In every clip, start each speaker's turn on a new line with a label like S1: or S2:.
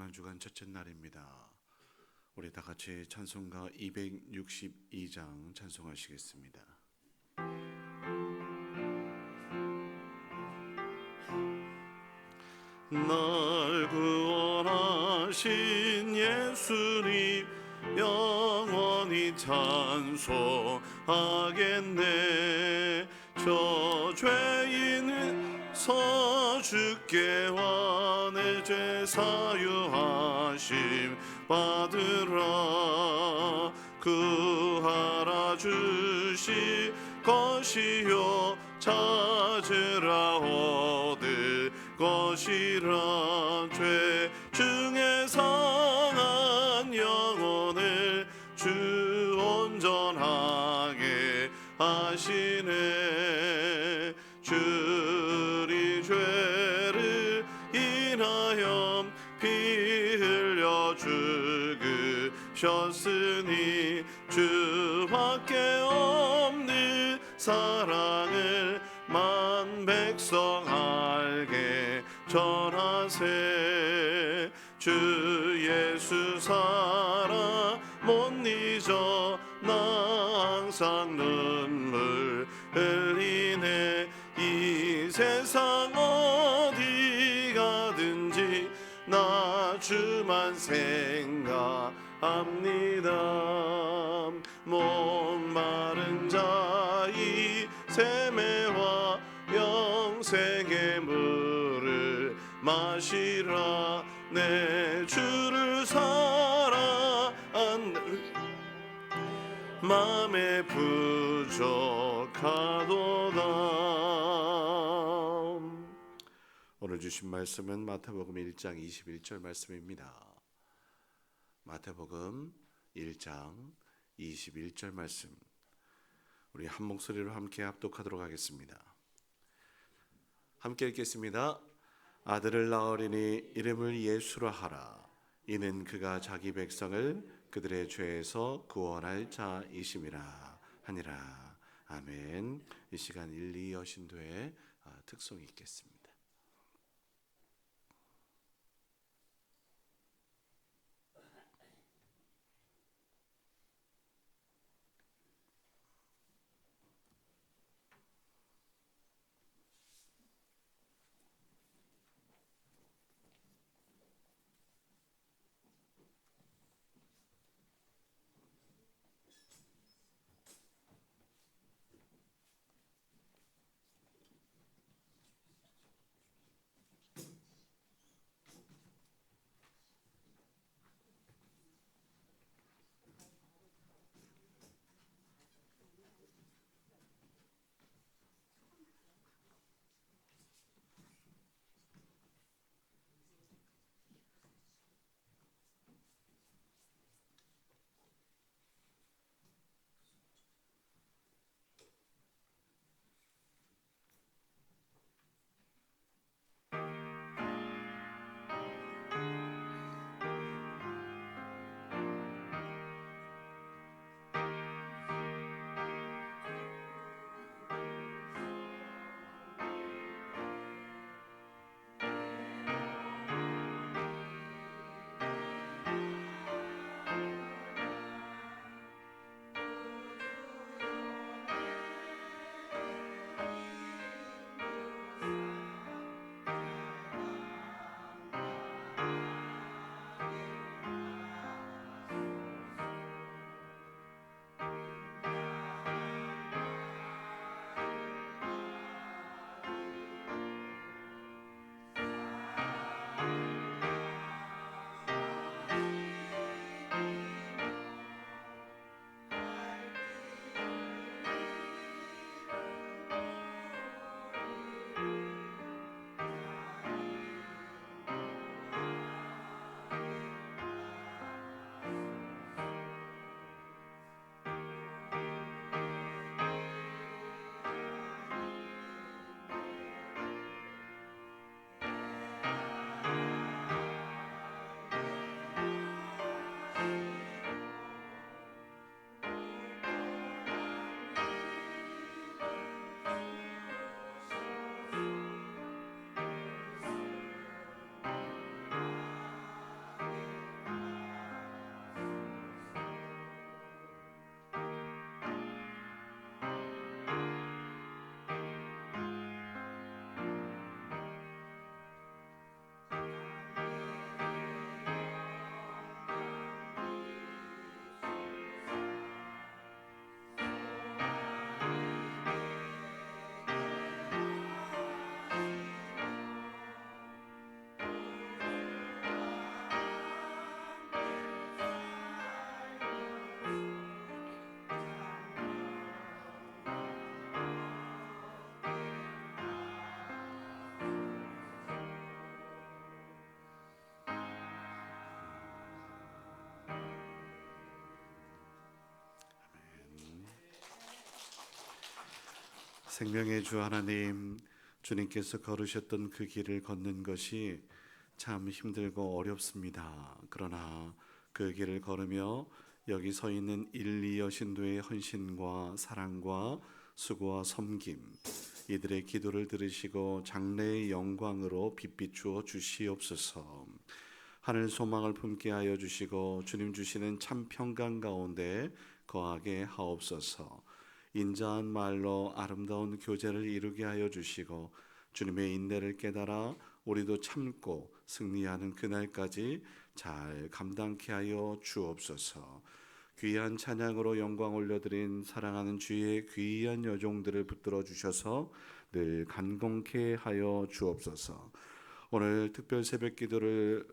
S1: 한 주간 첫째 날입니다. 우리 다 같이 찬송가 262장 찬송하시겠습니다. 날 구원하신 예수님 영원히 찬송하겠네. 저 죄인은 서주께와 내 죄 사유하심 받으라. 구하라 주실 것이요 찾으라 얻을 것이라. 죄 중에 상한 영혼을 주 온전하게 하시네. 주리 죄를 인하여 피 흘려 죽으셨으니 주밖에 없는 사랑을 만 백성 알게 전하세. 주 예수 사랑 못 잊어 나 항상 눈물 흘리네. 이 세상 어디 가든지 나 주만 생각합니다. 목마른 자이 세매와 영생의 물을 마시라. 내 주를 사랑하는 맘에 부족하도다. 오늘 주신 말씀은 마태복음 1장 21절 말씀입니다. 마태복음 1장 21절 말씀, 우리 한 목소리로 함께 합독하도록 하겠습니다. 함께 읽겠습니다. 아들을 낳으리니 이름을 예수라 하라. 이는 그가 자기 백성을 그들의 죄에서 구원할 자이심이라 하니라. 아멘. 이 시간 1, 2 여신도의 특송이 있겠습니다. 생명의 주 하나님, 주님께서 걸으셨던 그 길을 걷는 것이 참 힘들고 어렵습니다. 그러나 그 길을 걸으며 여기 서 있는 1, 2 여신도의 헌신과 사랑과 수고와 섬김, 이들의 기도를 들으시고 장래의 영광으로 빛비추어 주시옵소서. 하늘 소망을 품게 하여 주시고 주님 주시는 참 평강 가운데 거하게 하옵소서. 인자한 말로 아름다운 교제를 이루게 하여 주시고 주님의 인내를 깨달아 우리도 참고 승리하는 그날까지 잘 감당케 하여 주옵소서. 귀한 찬양으로 영광 올려드린 사랑하는 주의 귀한 여종들을 붙들어 주셔서 늘 간공케 하여 주옵소서. 오늘 특별 새벽 기도를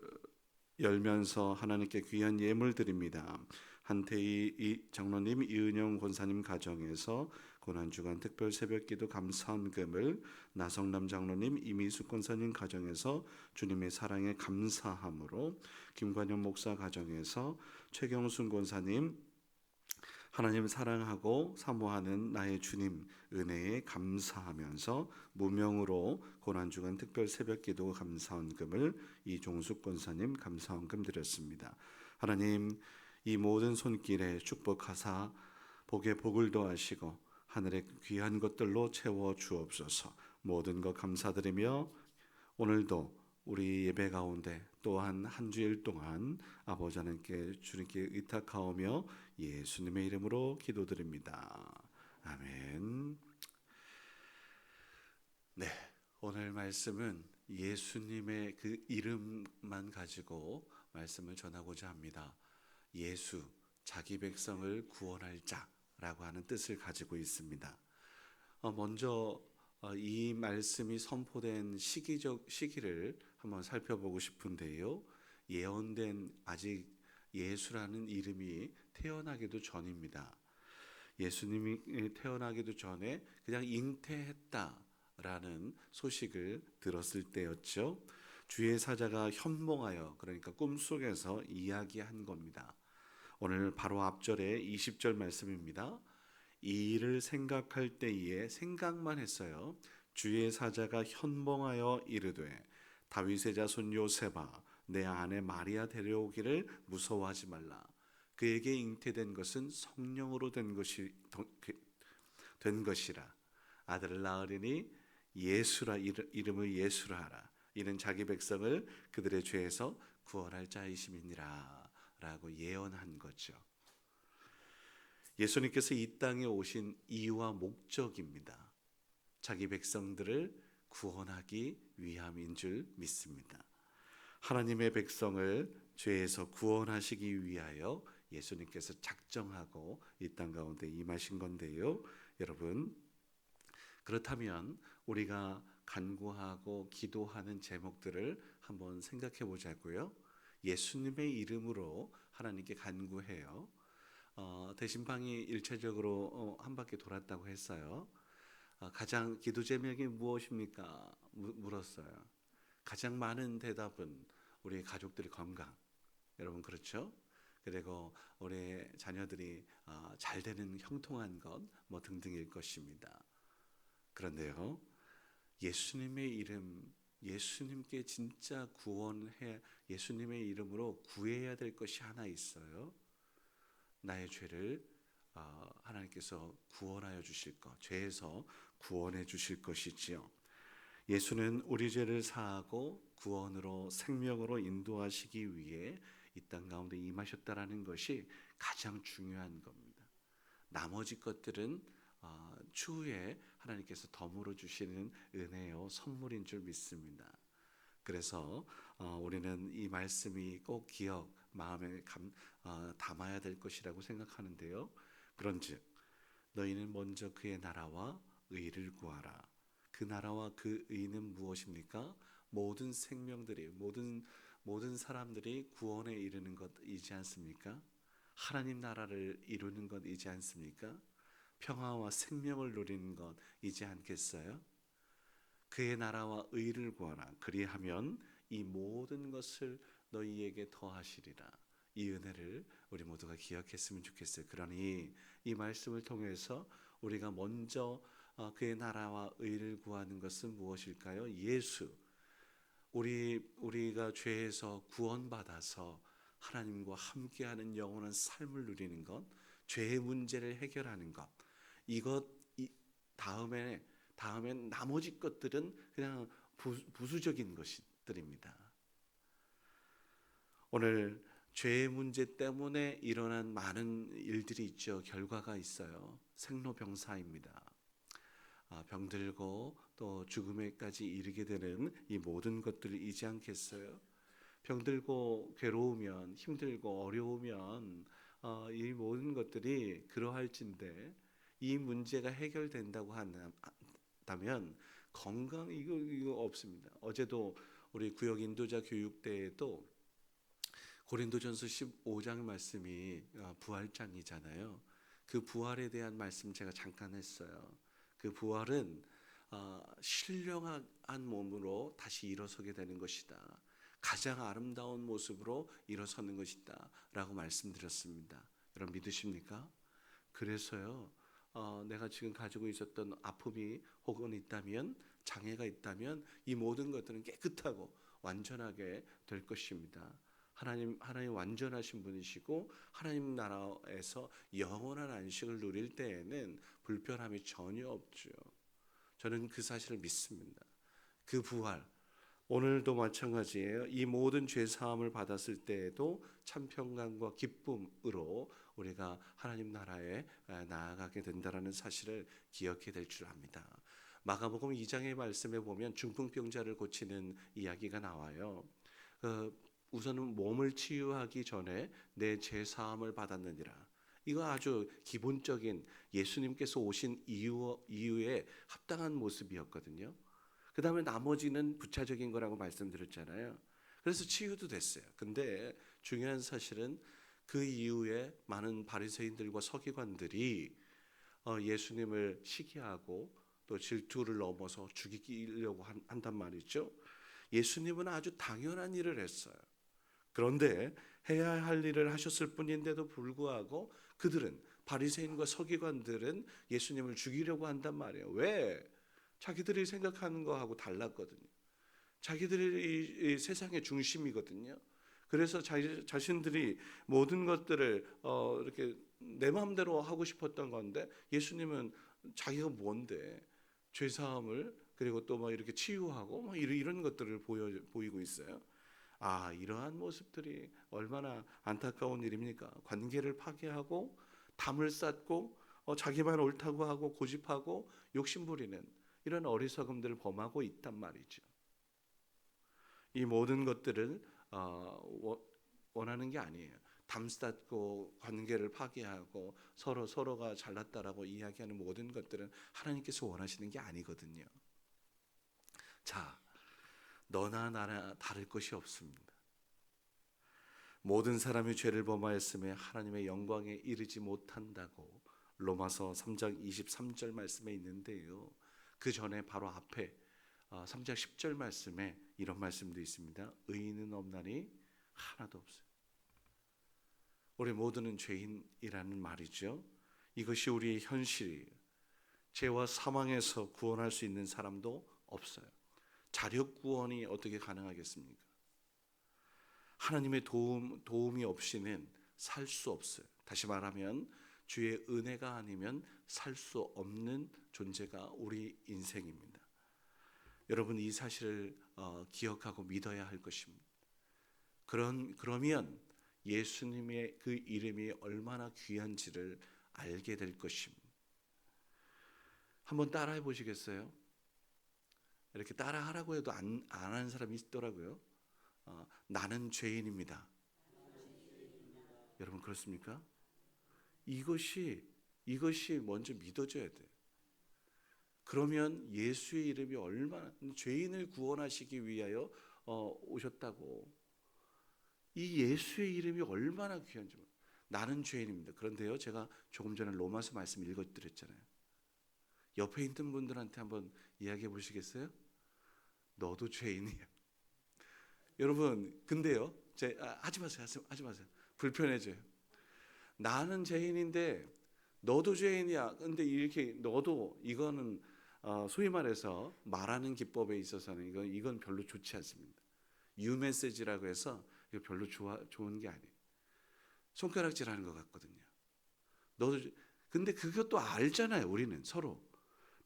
S1: 열면서 하나님께 귀한 예물 드립니다. 한태희 장로님, 이은영 권사님 가정에서 고난주간 특별 새벽기도 감사헌금을, 나성남 장로님, 이미숙 권사님 가정에서 주님의 사랑에 감사함으로, 김관현 목사 가정에서 최경순 권사님 하나님 사랑하고 사모하는 나의 주님 은혜에 감사하면서 무명으로 고난주간 특별 새벽기도 감사헌금을 이종숙 권사님 감사헌금 드렸습니다. 하나님, 이 모든 손길에 축복하사 복에 복을 더하시고 하늘의 귀한 것들로 채워 주옵소서. 모든 것 감사드리며 오늘도 우리 예배 가운데 또한 한 주일 동안 아버지 하나님께 주님께 의탁하오며 예수님의 이름으로 기도드립니다. 아멘. 네, 오늘 말씀은 예수님의 그 이름만 가지고 말씀을 전하고자 합니다. 예수, 자기 백성을 구원할 자라고 하는 뜻을 가지고 있습니다. 먼저 이 말씀이 선포된 시기를 한번 살펴보고 싶은데요. 예언된 아직 예수라는 이름이 태어나기도 전입니다. 예수님이 태어나기도 전에 그냥 잉태했다라는 소식을 들었을 때였죠. 주의 사자가 현몽하여, 그러니까 꿈속에서 이야기한 겁니다. 오늘 바로 앞절에 20절 말씀입니다. 이 일을 생각할 때에 생각만 했어요. 주의 사자가 현몽하여 이르되 다윗의 자손 요셉아, 내 아내 마리아 데려오기를 무서워하지 말라. 그에게 잉태된 것은 성령으로 된 것이라. 아들을 낳으리니 예수라, 이름을 예수라 하라. 이는 자기 백성을 그들의 죄에서 구원할 자이심이니라 라고 예언한 거죠. 예수님께서 이 땅에 오신 이유와 목적입니다. 자기 백성들을 구원하기 위함인 줄 믿습니다. 하나님의 백성을 죄에서 구원하시기 위하여 예수님께서 작정하고 이 땅 가운데 임하신 건데요. 여러분, 그렇다면 우리가 간구하고 기도하는 제목들을 한번 생각해 보자고요. 예수님의 이름으로 하나님께 간구해요. 대신방이 일차적으로 한 바퀴 돌았다고 했어요. 가장 기도 제목이 무엇입니까? 물었어요. 가장 많은 대답은 우리 가족들의 건강. 여러분 그렇죠? 그리고 우리 자녀들이 잘 되는 형통한 것 뭐 등등일 것입니다. 그런데요, 예수님의 이름, 예수님께 진짜 구원해, 예수님의 이름으로 구해야 될 것이 하나 있어요. 나의 죄를 하나님께서 구원하여 주실 것, 죄에서 구원해 주실 것이지요. 예수는 우리 죄를 사하고 구원으로 생명으로 인도하시기 위해 이 땅 가운데 임하셨다라는 것이 가장 중요한 겁니다. 나머지 것들은 추후에 하나님께서 덤으로 주시는 은혜요 선물인 줄 믿습니다. 그래서 우리는 이 말씀이 꼭 마음에 담아야 될 것이라고 생각하는데요. 그런즉 너희는 먼저 그의 나라와 의를 구하라. 그 나라와 그 의는 무엇입니까? 모든 생명들이, 모든 사람들이 구원에 이르는 것이지 않습니까? 하나님 나라를 이루는 것이지 않습니까? 평화와 생명을 누리는 것이지 않겠어요? 그의 나라와 의를 구하라. 그리하면 이 모든 것을 너희에게 더하시리라. 이 은혜를 우리 모두가 기억했으면 좋겠어요. 그러니 이 말씀을 통해서 우리가 먼저 그의 나라와 의를 구하는 것은 무엇일까요? 예수. 우리가 죄에서 구원받아서 하나님과 함께하는 영원한 삶을 누리는 것, 죄의 문제를 해결하는 것. 이것 다음엔 나머지 것들은 그냥 부수적인 것들입니다. 오늘 죄의 문제 때문에 일어난 많은 일들이 있죠. 결과가 있어요. 생로병사입니다. 병들고 또 죽음에까지 이르게 되는 이 모든 것들을 이지 않겠어요? 병들고 괴로우면, 힘들고 어려우면 이 모든 것들이 그러할진데, 이 문제가 해결된다고 한다면 건강 이거 없습니다. 어제도 우리 구역 인도자 교육대에도 고린도전서 15장 말씀이 부활장이잖아요. 그 부활에 대한 말씀 제가 잠깐 했어요. 그 부활은 신령한 몸으로 다시 일어서게 되는 것이다. 가장 아름다운 모습으로 일어서는 것이다 라고 말씀드렸습니다. 여러분 믿으십니까? 그래서요, 내가 지금 가지고 있었던 아픔이 혹은 있다면, 장애가 있다면 이 모든 것들은 깨끗하고 완전하게 될 것입니다. 하나님 완전하신 분이시고 하나님 나라에서 영원한 안식을 누릴 때에는 불편함이 전혀 없죠. 저는 그 사실을 믿습니다. 그 부활, 오늘도 마찬가지예요. 이 모든 죄 사함을 받았을 때에도 참 평강과 기쁨으로 우리가 하나님 나라에 나아가게 된다라는 사실을 기억해야 될 줄 압니다. 마가복음 2장의 말씀에 보면 중풍병자를 고치는 이야기가 나와요. 우선은 몸을 치유하기 전에 내 죄 사함을 받았느니라. 이거 아주 기본적인 예수님께서 오신 이유에 합당한 모습이었거든요. 그 다음에 나머지는 부차적인 거라고 말씀드렸잖아요. 그래서 치유도 됐어요. 근데 중요한 사실은 그 이후에 많은 바리새인들과 서기관들이 예수님을 시기하고 또 질투를 넘어서 죽이려고 한단 말이죠. 예수님은 아주 당연한 일을 했어요. 그런데 해야 할 일을 하셨을 뿐인데도 불구하고 그들은, 바리새인과 서기관들은 예수님을 죽이려고 한단 말이에요. 왜? 자기들이 생각하는 거하고 달랐거든요. 자기들이 이 세상의 중심이거든요. 그래서 자신들이 모든 것들을 이렇게 내 마음대로 하고 싶었던 건데, 예수님은 자기가 뭔데 죄 사함을, 그리고 또 막 이렇게 치유하고 막 이런 것들을 보이고 있어요. 이러한 모습들이 얼마나 안타까운 일입니까? 관계를 파괴하고 담을 쌓고 자기만 옳다고 하고 고집하고 욕심부리는 이런 어리석음들을 범하고 있단 말이죠. 이 모든 것들을 원하는 게 아니에요. 담쌓고 관계를 파괴하고 서로가 잘났다라고 이야기하는 모든 것들은 하나님께서 원하시는 게 아니거든요. 자, 너나 나나 다를 것이 없습니다. 모든 사람이 죄를 범하였음에 하나님의 영광에 이르지 못한다고 로마서 3장 23절 말씀에 있는데요. 그 전에 바로 앞에 3장 10절 말씀에 이런 말씀도 있습니다. 의인은 없나니 하나도 없어요. 우리 모두는 죄인이라는 말이죠. 이것이 우리의 현실이에요. 죄와 사망에서 구원할 수 있는 사람도 없어요. 자력 구원이 어떻게 가능하겠습니까? 하나님의 도움이 없이는 살 수 없어요. 다시 말하면 주의 은혜가 아니면 살 수 없는 존재가 우리 인생입니다. 여러분 이 사실을 기억하고 믿어야 할 것입니다. 그러면 예수님의 그 이름이 얼마나 귀한지를 알게 될 것입니다. 한번 따라해 보시겠어요? 이렇게 따라하라고 해도 안 하는 사람이 있더라고요. 나는 죄인입니다. 여러분 그렇습니까? 이것이 먼저 믿어져야 돼요. 그러면 예수의 이름이 얼마나, 죄인을 구원하시기 위하여 오셨다고, 이 예수의 이름이 얼마나 귀한지. 나는 죄인입니다. 그런데요, 제가 조금 전에 로마서 말씀 읽어드렸잖아요. 옆에 있는 분들한테 한번 이야기해 보시겠어요? 너도 죄인이야. 여러분 근데요, 하지 마세요. 불편해져요. 나는 죄인인데 너도 죄인이야. 근데 이렇게 너도 이거는 소위 말해서 말하는 기법에 있어서는 이건 별로 좋지 않습니다. 유메시지라고 해서 이거 별로 좋은 게 아니에요. 손가락질하는 것 같거든요. 너도 근데 그것도 알잖아요. 우리는 서로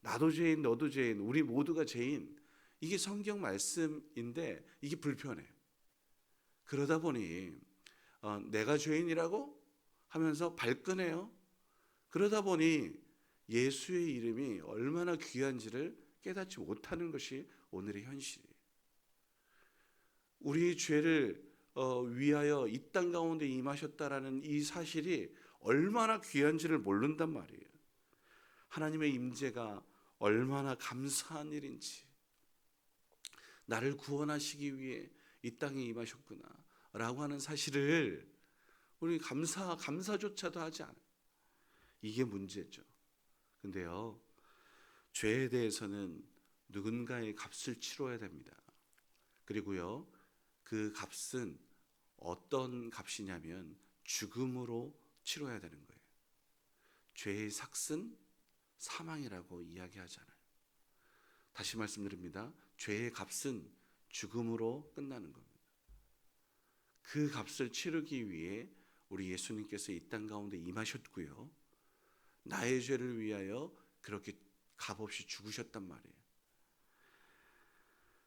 S1: 나도 죄인, 너도 죄인, 우리 모두가 죄인. 이게 성경 말씀인데 이게 불편해요. 그러다 보니 내가 죄인이라고 하면서 발끈해요. 그러다 보니 예수의 이름이 얼마나 귀한지를 깨닫지 못하는 것이 오늘의 현실이에요. 우리 죄를 위하여 이 땅 가운데 임하셨다라는 이 사실이 얼마나 귀한지를 모른단 말이에요. 하나님의 임재가 얼마나 감사한 일인지, 나를 구원하시기 위해 이 땅에 임하셨구나 라고 하는 사실을 우리 감사조차도 하지 않아요. 이게 문제죠. 근데요, 죄에 대해서는 누군가의 값을 치러야 됩니다. 그리고요, 그 값은 어떤 값이냐면 죽음으로 치러야 되는 거예요. 죄의 삭은 사망이라고 이야기하잖아요. 다시 말씀드립니다. 죄의 값은 죽음으로 끝나는 겁니다. 그 값을 치르기 위해 우리 예수님께서 이 땅 가운데 임하셨고요. 나의 죄를 위하여 그렇게 값없이 죽으셨단 말이에요.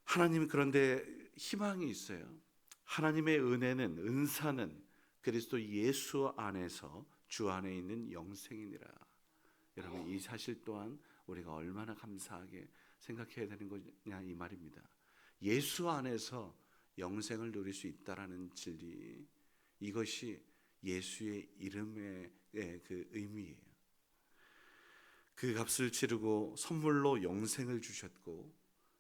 S1: 하나님 그런데 희망이 있어요. 하나님의 은사는 그리스도 예수 안에서 주 안에 있는 영생이니라. 여러분 이 사실 또한 우리가 얼마나 감사하게 생각해야 되는 거냐 이 말입니다. 예수 안에서 영생을 누릴 수 있다라는 진리, 이것이 예수의 이름의 그 의미예요. 그 값을 치르고 선물로 영생을 주셨고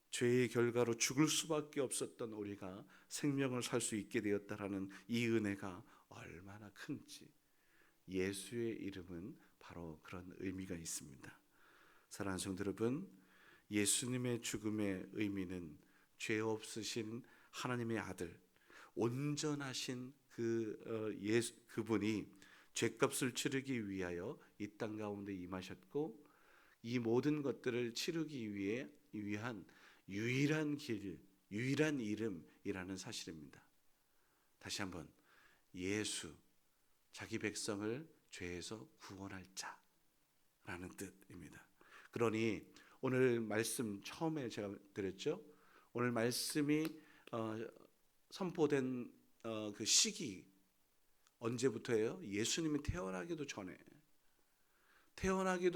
S1: 죄의 결과로 죽을 수밖에 없었던 우리가 생명을 살 수 있게 되었다라는 이 은혜가 얼마나 큰지, 예수의 이름은 바로 그런 의미가 있습니다. 사랑하는 성도 여러분, 예수님의 죽음의 의미는 죄 없으신 하나님의 아들, 온전하신 그분이 죄값을 치르기 위하여 이 땅 가운데 임하셨고, 이 모든 것들을 치르기 위한 유일한 길, 유일한 이름이라는 사실입니다. 다시 한번, 예수, 자기 백성을 죄에서 구원할 자라는 뜻입니다. 그러니 오늘 말씀 처음에 제가 드렸죠. 오늘 말씀이 선포된 그 시기 언제부터예요? 예수님이 태어나기도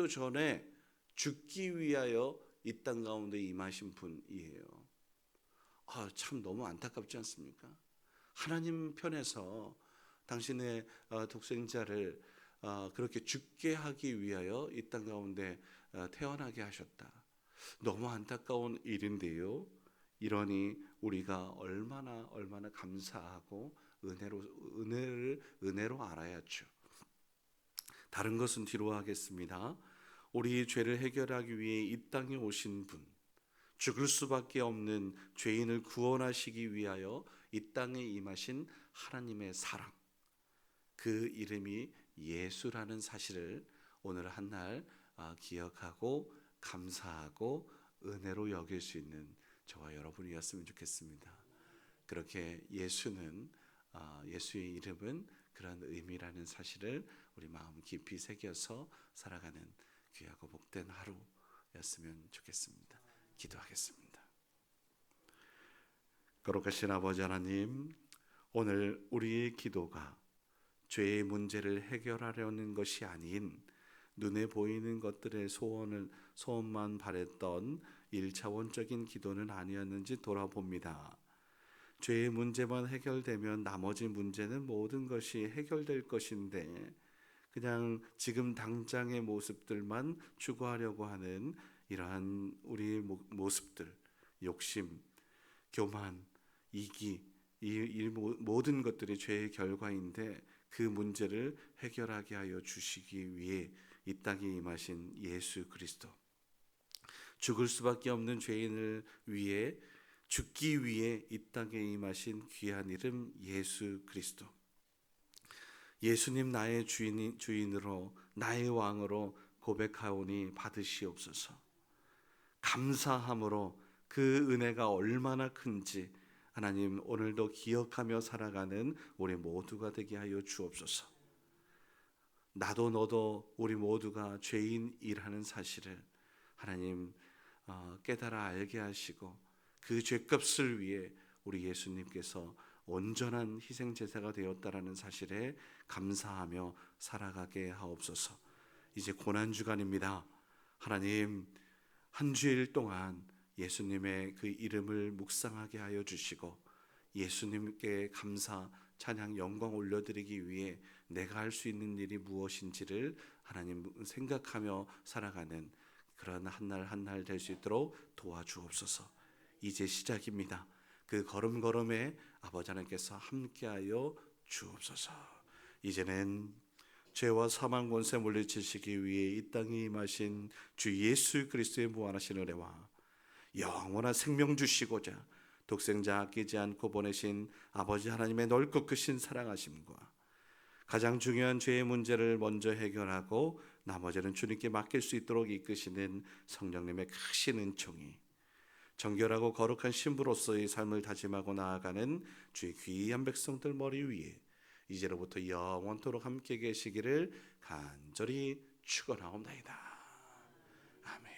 S1: 전에 죽기 위하여 이 땅 가운데 임하신 분이에요. 참 너무 안타깝지 않습니까? 하나님 편에서 당신의 독생자를 그렇게 죽게 하기 위하여 이 땅 가운데 태어나게 하셨다. 너무 안타까운 일인데요. 이러니 우리가 얼마나 감사하고 은혜로 알아야죠. 다른 것은 뒤로 하겠습니다. 우리 죄를 해결하기 위해 이 땅에 오신 분, 죽을 수밖에 없는 죄인을 구원하시기 위하여 이 땅에 임하신 하나님의 사랑, 그 이름이 예수라는 사실을 오늘 한날 기억하고 감사하고 은혜로 여길 수 있는 저와 여러분이었으면 좋겠습니다. 그렇게 예수의 이름은 그런 의미라는 사실을 우리 마음 깊이 새겨서 살아가는 귀하고 복된 하루였으면 좋겠습니다. 기도하겠습니다. 거룩하신 아버지 하나님, 오늘 우리의 기도가 죄의 문제를 해결하려는 것이 아닌 눈에 보이는 것들의 소원만 바랬던 1차원적인 기도는 아니었는지 돌아봅니다. 죄의 문제만 해결되면 나머지 문제는 모든 것이 해결될 것인데 그냥 지금 당장의 모습들만 추구하려고 하는 이러한 우리의 모습들, 욕심, 교만, 이기, 이 모든 것들이 죄의 결과인데 그 문제를 해결하게 하여 주시기 위해 이 땅에 임하신 예수 그리스도, 죽을 수밖에 없는 죄인을 위해 죽기 위해 이 땅에 임하신 귀한 이름 예수 그리스도, 예수님 나의 주인으로 나의 왕으로 고백하오니 받으시옵소서. 감사함으로 그 은혜가 얼마나 큰지 하나님 오늘도 기억하며 살아가는 우리 모두가 되게 하여 주옵소서. 나도 너도 우리 모두가 죄인이라는 사실을 하나님 깨달아 알게 하시고 그 죄값을 위해 우리 예수님께서 온전한 희생제사가 되었다라는 사실에 감사하며 살아가게 하옵소서. 이제 고난주간입니다. 하나님 한 주일 동안 예수님의 그 이름을 묵상하게 하여 주시고 예수님께 감사, 찬양, 영광 올려드리기 위해 내가 할 수 있는 일이 무엇인지를 하나님 생각하며 살아가는 그런 한 날 한 날 될 수 있도록 도와주옵소서. 이제 시작입니다. 그 걸음걸음에 아버지 하나님께서 함께하여 주옵소서. 이제는 죄와 사망 권세 물리치시기 위해 이 땅에 임하신 주 예수 그리스도의 무한하신 은혜와 영원한 생명 주시고자 독생자 아끼지 않고 보내신 아버지 하나님의 넓고 크신 사랑하심과 가장 중요한 죄의 문제를 먼저 해결하고 나머지는 주님께 맡길 수 있도록 이끄시는 성령님의 크신 은총이 정결하고 거룩한 신부로서의 삶을 다짐하고 나아가는 주의 귀한 백성들 머리 위에 이제로부터 영원토록 함께 계시기를 간절히 축원하옵나이다. 아멘.